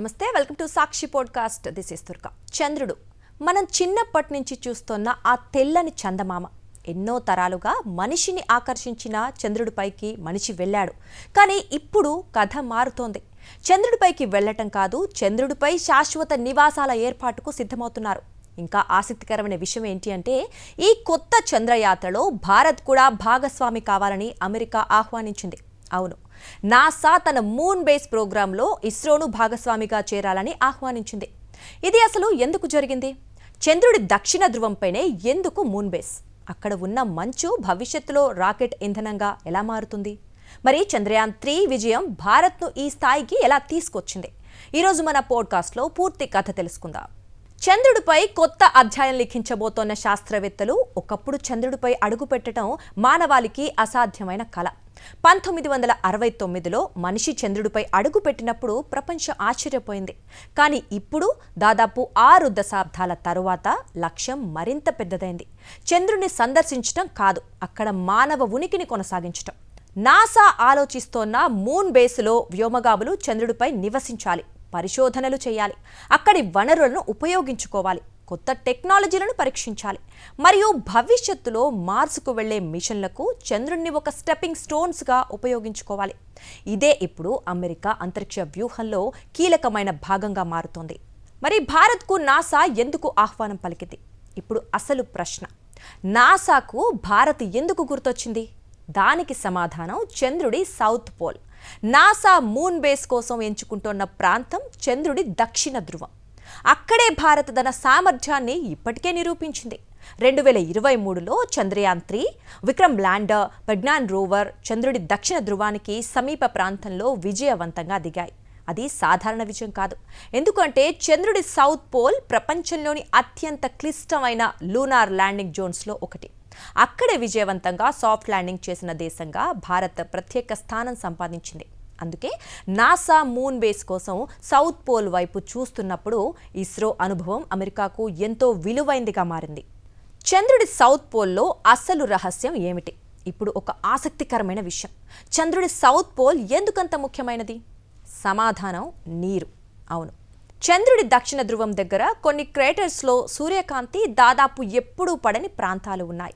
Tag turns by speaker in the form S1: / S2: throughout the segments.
S1: నమస్తే, welcome to Sakshi podcast. This is Durga. చంద్రుడు మనం చిన్నప్పటి నుంచి చూస్తున్న ఆ తెల్లని చందమామ. ఎన్నో తరాలుగా మనిషిని ఆకర్షించిన చంద్రుడిపైకి మనిషి వెళ్ళాడు. కానీ ఇప్పుడు కథ మారుతోంది. చంద్రుడిపైకి వెళ్ళటం కాదు, చంద్రుడిపై శాశ్వత నివాసాల ఏర్పాటుకు సిద్ధమవుతున్నారు. ఇంకా ఆసక్తికరమైన విషయం ఏంటి అంటే, ఈ కొత్త చంద్రయాత్రలో భారత్ కూడా భాగస్వామి కావాలని అమెరికా ఆహ్వానించింది. అవును, నాసా తన మూన్ బేస్ ప్రోగ్రాంలో ఇస్రోను భాగస్వామిగా చేరాలని ఆహ్వానించింది. ఇది అసలు ఎందుకు జరిగింది? చంద్రుడి దక్షిణ ధ్రువంపైనే ఎందుకు మూన్ బేస్? అక్కడ ఉన్న మంచు భవిష్యత్తులో రాకెట్ ఇంధనంగా ఎలా మారుతుంది? మరి చంద్రయాన్ 3 విజయం భారత్ను ఈ స్థాయికి ఎలా తీసుకొచ్చింది? ఈరోజు మన పోడ్కాస్ట్లో పూర్తి కథ తెలుసుకుందాం. చంద్రుడిపై కొత్త అధ్యాయం లిఖించబోతోన్న శాస్త్రవేత్తలు ఒకప్పుడు చంద్రుడిపై అడుగుపెట్టడం మానవాళికి అసాధ్యమైన కల. 1969లో మనిషి చంద్రుడిపై అడుగుపెట్టినప్పుడు ప్రపంచం ఆశ్చర్యపోయింది. కానీ ఇప్పుడు దాదాపు 6 దశాబ్దాల తరువాత లక్ష్యం మరింత పెద్దదైంది. చంద్రుడిని సందర్శించడం కాదు, అక్కడ మానవ ఉనికిని కొనసాగించటం. నాసా ఆలోచిస్తోన్న మూన్ బేస్లో వ్యోమగాములు చంద్రుడిపై నివసించాలి, పరిశోధనలు చేయాలి, అక్కడి వనరులను ఉపయోగించుకోవాలి, కొత్త టెక్నాలజీలను పరీక్షించాలి, మరియు భవిష్యత్తులో మార్స్కు వెళ్లే మిషన్లకు చంద్రుడిని ఒక స్టెప్పింగ్ స్టోన్స్గా ఉపయోగించుకోవాలి. ఇదే ఇప్పుడు అమెరికా అంతరిక్ష వ్యూహంలో కీలకమైన భాగంగా మారుతోంది. మరి భారత్కు నాసా ఎందుకు ఆహ్వానం పలికింది? ఇప్పుడు అసలు ప్రశ్న, నాసాకు భారత్ ఎందుకు గుర్తొచ్చింది? దానికి సమాధానం చంద్రుడి south pole. NASA moon base కోసం ఎంచుకుంటున్న ప్రాంతం చంద్రుడి దక్షిణ ధ్రువం. అక్కడే భారత్ తన సామర్థ్యాన్ని ఇప్పటికే నిరూపించింది. 2023లో చంద్రయాన్ 3, విక్రమ్ ల్యాండర్, ప్రజ్ఞాన్ రోవర్ చంద్రుడి దక్షిణ ధ్రువానికి సమీప ప్రాంతంలో విజయవంతంగా దిగాయి. అది సాధారణ విజయం కాదు, ఎందుకంటే చంద్రుడి సౌత్ పోల్ ప్రపంచంలోని అత్యంత క్లిష్టమైన లూనార్ ల్యాండింగ్ జోన్స్లో ఒకటి. అక్కడే విజయవంతంగా సాఫ్ట్ ల్యాండింగ్ చేసిన దేశంగా భారత్ ప్రత్యేక స్థానం సంపాదించింది. అందుకే నాసా మూన్ బేస్ కోసం సౌత్ పోల్ వైపు చూస్తున్నప్పుడు ఇస్రో అనుభవం అమెరికాకు ఎంతో విలువైందిగా మారింది. చంద్రుడి సౌత్ పోల్లో అసలు రహస్యం ఏమిటి? ఇప్పుడు ఒక ఆసక్తికరమైన విషయం, చంద్రుడి సౌత్ పోల్ ఎందుకంత ముఖ్యమైనది? సమాధానం నీరు. అవును, చంద్రుడి దక్షిణ ధ్రువం దగ్గర కొన్ని క్రేటర్స్లో సూర్యకాంతి దాదాపు ఎప్పుడూ పడని ప్రాంతాలు ఉన్నాయి.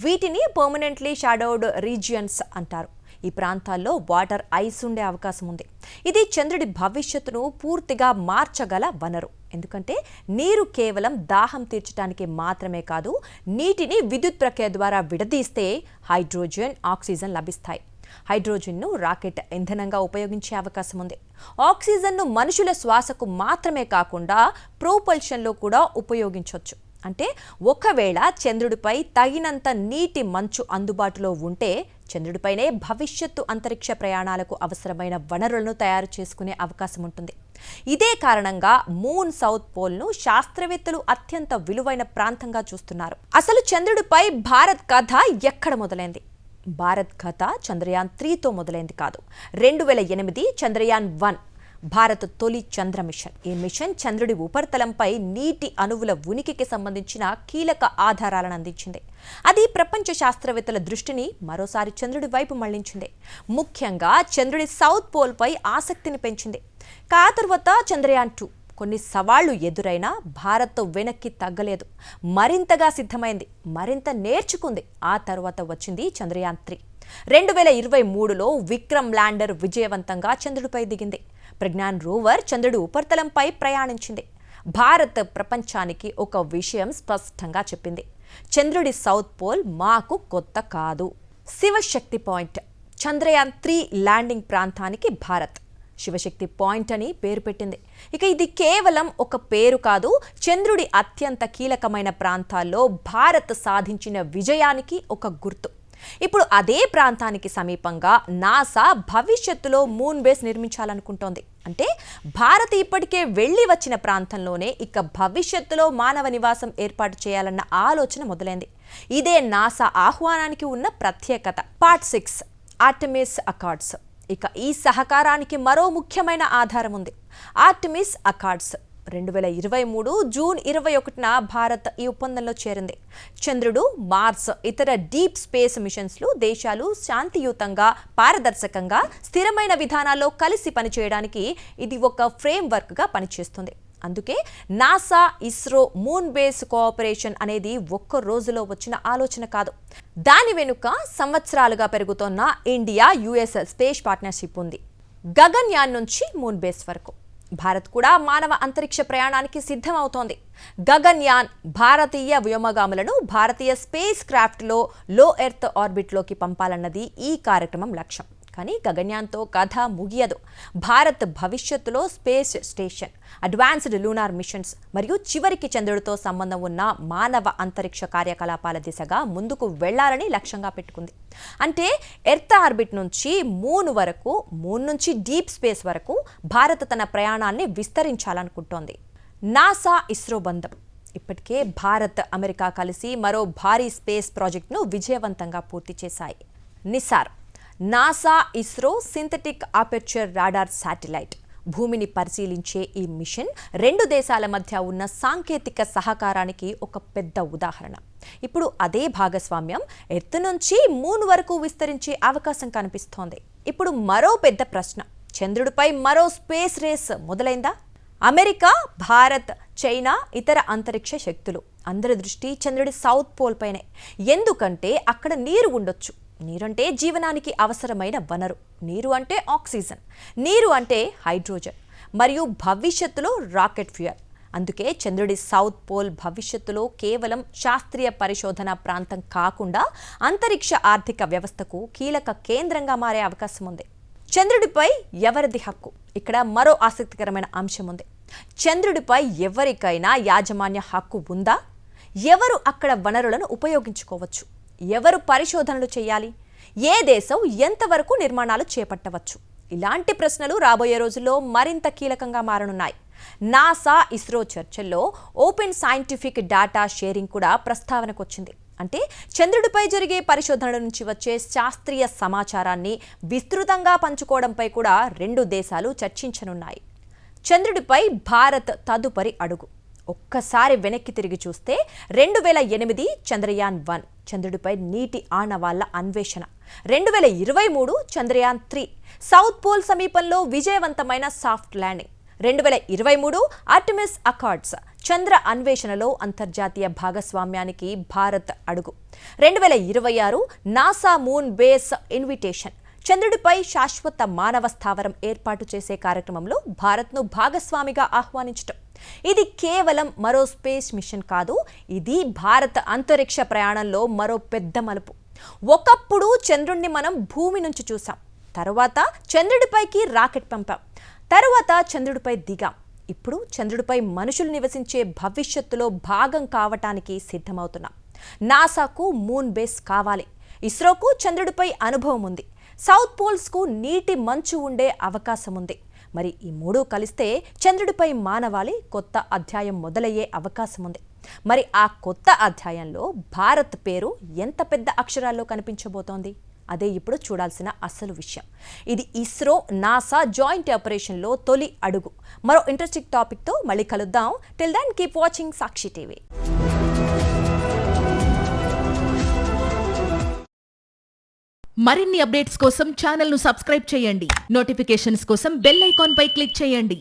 S1: వీటిని పర్మనెంట్లీ షాడోడ్ రీజియన్స్ అంటారు. ఈ ప్రాంతాల్లో వాటర్ ఐస్ ఉండే అవకాశం ఉంది. ఇది చంద్రుడి భవిష్యత్తును పూర్తిగా మార్చగల వనరు. ఎందుకంటే నీరు కేవలం దాహం తీర్చడానికి మాత్రమే కాదు, నీటిని విద్యుత్ ప్రక్రియ ద్వారా విడదీస్తే హైడ్రోజన్, ఆక్సిజన్ లభిస్తాయి. హైడ్రోజన్ను రాకెట్ ఇంధనంగా ఉపయోగించే అవకాశం ఉంది. ఆక్సిజన్ను మనుషుల శ్వాసకు మాత్రమే కాకుండా ప్రోపల్షన్లో కూడా ఉపయోగించవచ్చు. అంటే ఒకవేళ చంద్రుడిపై తగినంత నీటి మంచు అందుబాటులో ఉంటే చంద్రుడిపైనే భవిష్యత్తు అంతరిక్ష ప్రయాణాలకు అవసరమైన వనరులను తయారు చేసుకునే అవకాశం ఉంటుంది. ఇదే కారణంగా మూన్ సౌత్ పోల్ను శాస్త్రవేత్తలు అత్యంత విలువైన ప్రాంతంగా చూస్తున్నారు. అసలు చంద్రుడిపై భారత్ కథ ఎక్కడ మొదలైంది? భారత్ కథ చంద్రయాన్ 3తో మొదలైంది కాదు. 2008 చంద్రయాన్ 1 భారత్ తొలి చంద్ర మిషన్. ఈ మిషన్ చంద్రుడి ఉపరితలంపై నీటి అణువుల ఉనికికి సంబంధించిన కీలక ఆధారాలను అందించింది. అది ప్రపంచ శాస్త్రవేత్తల దృష్టిని మరోసారి చంద్రుడి వైపు మళ్లించింది. ముఖ్యంగా చంద్రుడి సౌత్ పోల్పై ఆసక్తిని పెంచింది. ఆ తర్వాత చంద్రయాన్ 2 కొన్ని సవాళ్లు ఎదురైనా భారత్ వెనక్కి తగ్గలేదు, మరింతగా సిద్ధమైంది, మరింత నేర్చుకుంది. ఆ తర్వాత వచ్చింది చంద్రయాన్ 3. 2023లో విక్రమ్ ల్యాండర్ విజయవంతంగా చంద్రుడిపై దిగింది. ప్రజ్ఞాన్ రోవర్ చంద్రుడి ఉపరితలంపై ప్రయాణించింది. భారత్ ప్రపంచానికి ఒక విషయం స్పష్టంగా చెప్పింది, చంద్రుడి సౌత్ పోల్ మాకు కొత్త కాదు. శివశక్తి పాయింట్. చంద్రయాన్ 3 ల్యాండింగ్ ప్రాంతానికి భారత్ శివశక్తి పాయింట్ అని పేరు పెట్టింది. ఇక ఇది కేవలం ఒక పేరు కాదు, చంద్రుడి అత్యంత కీలకమైన ప్రాంతాల్లో భారత్ సాధించిన విజయానికి ఒక గుర్తు. ఇప్పుడు అదే ప్రాంతానికి సమీపంగా నాసా భవిష్యత్తులో మూన్ బేస్ నిర్మించాలనుకుంటోంది. అంటే భారత్ ఇప్పటికే వెళ్లి వచ్చిన ప్రాంతంలోనే ఇక భవిష్యత్తులో మానవ నివాసం ఏర్పాటు చేయాలన్న ఆలోచన మొదలైంది. ఇదే నాసా ఆహ్వానానికి ఉన్న ప్రత్యేకత. Part 6 Artemis Accords. ఇక ఈ సహకారానికి మరో ముఖ్యమైన ఆధారం ఉంది. ఆర్టెమిస్ అకార్డ్స్ 2023 జూన్ 21న భారత్ ఈ ఒప్పందంలో చేరింది. చంద్రుడు, మార్స్, ఇతర డీప్ స్పేస్ మిషన్స్లు దేశాలు శాంతియుతంగా, పారదర్శకంగా, స్థిరమైన విధానాల్లో కలిసి పనిచేయడానికి ఇది ఒక ఫ్రేమ్వర్క్గా పనిచేస్తుంది. అందుకే NASA, ISRO moon base cooperation అనేది ఒక్క రోజులో వచ్చిన ఆలోచన కాదు. దాని వెనుక సంవత్సరాలుగా పెరుగుతోన్న ఇండియా యుఎస్ స్పేస్ పార్ట్నర్షిప్ ఉంది. గగన్యాన్ నుంచి మూన్ బేస్ వరకు భారత్ కూడా మానవ అంతరిక్ష ప్రయాణానికి సిద్ధమవుతోంది. గగన్యాన్ భారతీయ వ్యోమగాములను భారతీయ స్పేస్ క్రాఫ్ట్లో లో ఎర్త్ ఆర్బిట్లోకి పంపాలన్నది ఈ కార్యక్రమం లక్ష్యం. కానీ గగన్యాన్తో కథ ముగియదు. భారత్ భవిష్యత్తులో space station, advanced lunar machines మరియు చివరికి చంద్రుడితో సంబంధం ఉన్న మానవ అంతరిక్ష కార్యకలాపాల దిశగా ముందుకు వెళ్లాలని లక్ష్యంగా పెట్టుకుంది. అంటే ఎర్త్ ఆర్బిట్ నుంచి మూన్ వరకు, మూన్ నుంచి డీప్ స్పేస్ వరకు భారత్ తన ప్రయాణాన్ని విస్తరించాలనుకుంటోంది. నాసా, ఇస్రో బంధం. ఇప్పటికే భారత్, అమెరికా కలిసి మరో భారీ స్పేస్ ప్రాజెక్టును విజయవంతంగా పూర్తి చేశాయి. Nisar. NASA, ISRO synthetic aperture radar satellite. భూమిని పరిశీలించే ఈ మిషన్ రెండు దేశాల మధ్య ఉన్న సాంకేతిక సహకారానికి ఒక పెద్ద ఉదాహరణ. ఇప్పుడు అదే భాగస్వామ్యం ఎర్త్ నుంచి మూన్ వరకు విస్తరించే అవకాశం కనిపిస్తోంది. ఇప్పుడు మరో పెద్ద ప్రశ్న, చంద్రుడిపై మరో స్పేస్ రేస్ మొదలైందా? అమెరికా, భారత్, చైనా, ఇతర అంతరిక్ష శక్తులు అందరి దృష్టి చంద్రుడి సౌత్ పోల్ పైనే. ఎందుకంటే అక్కడ నీరు ఉండొచ్చు. నీరంటే జీవనానికి అవసరమైన వనరు. నీరు అంటే ఆక్సిజన్, నీరు అంటే హైడ్రోజన్ మరియు భవిష్యత్తులో రాకెట్ ఫ్యూయల్. అందుకే చంద్రుడి సౌత్ పోల్ భవిష్యత్తులో కేవలం శాస్త్రీయ పరిశోధన ప్రాంతం కాకుండా అంతరిక్ష ఆర్థిక వ్యవస్థకు కీలక కేంద్రంగా మారే అవకాశం ఉంది. చంద్రుడిపై ఎవరిది హక్కు? ఇక్కడ మరో ఆసక్తికరమైన అంశం ఉంది. చంద్రుడిపై ఎవరికైనా యాజమాన్య హక్కు ఉందా? ఎవరు అక్కడ వనరులను ఉపయోగించుకోవచ్చు? ఎవరు పరిశోధనలు చేయాలి? ఏ దేశం ఎంతవరకు నిర్మాణాలు చేపట్టవచ్చు? ఇలాంటి ప్రశ్నలు రాబోయే రోజుల్లో మరింత కీలకంగా మారనున్నాయి. నాసా, ఇస్రో చర్చల్లో ఓపెన్ సైంటిఫిక్ డేటా షేరింగ్ కూడా ప్రస్తావనకు వచ్చింది. అంటే చంద్రుడిపై జరిగే పరిశోధనల నుంచి వచ్చే శాస్త్రీయ సమాచారాన్ని విస్తృతంగా పంచుకోవడంపై కూడా రెండు దేశాలు చర్చించనున్నాయి. చంద్రుడిపై భారత్ తదుపరి అడుగు. ఒక్కసారి వెనక్కి తిరిగి చూస్తే 2008 చంద్రయాన్-1 చంద్రుడిపై నీటి ఆనవాళ్ల అన్వేషణ, 2023 చంద్రయాన్-3 సౌత్ పోల్ సమీపంలో విజయవంతమైన సాఫ్ట్ ల్యాండింగ్, 2023 ఆర్టెమిస్ అకార్డ్స్ చంద్ర అన్వేషణలో అంతర్జాతీయ భాగస్వామ్యానికి భారత్ అడుగు, 2026 నాసా మూన్ బేస్ ఇన్విటేషన్ చంద్రుడిపై శాశ్వత మానవ స్థావరం ఏర్పాటు చేసే కార్యక్రమంలో భారత్ను భాగస్వామిగా ఆహ్వానించటం. ఇది కేవలం మరో స్పేస్ మిషన్ కాదు, ఇది భారత అంతరిక్ష ప్రయాణంలో మరో పెద్ద మలుపు. ఒకప్పుడు చంద్రుడిని మనం భూమి నుంచి చూసాం, తరువాత చంద్రుడిపైకి రాకెట్ పంపాం, తరువాత చంద్రుడిపై దిగాం. ఇప్పుడు చంద్రుడిపై మనుషులు నివసించే భవిష్యత్తులో భాగం కావటానికి సిద్ధమవుతున్నాం. నాసాకు మూన్ బేస్ కావాలి, ఇస్రోకు చంద్రుడిపై అనుభవం ఉంది, సౌత్ పోల్స్కు నీటి మంచు ఉండే అవకాశం ఉంది. మరి ఈ మూడు కలిస్తే చంద్రుడిపై మానవాళి కొత్త అధ్యాయం మొదలయ్యే అవకాశం ఉంది. మరి ఆ కొత్త అధ్యాయంలో భారత్ పేరు ఎంత పెద్ద అక్షరాల్లో కనిపించబోతోంది? అదే ఇప్పుడు చూడాల్సిన అసలు విషయం. ఇది ఇస్రో, నాసా జాయింట్ ఆపరేషన్లో తొలి అడుగు. మరో ఇంట్రెస్టింగ్ టాపిక్తో మళ్ళీ కలుద్దాం. టిల్ దెన్ కీప్ వాచింగ్ సాక్షి టీవీ.
S2: మరిన్ని అప్డేట్స్ కోసం ఛానల్ను సబ్స్క్రైబ్ చేయండి. నోటిఫికేషన్స్ కోసం బెల్ ఐకాన్ పై క్లిక్ చేయండి.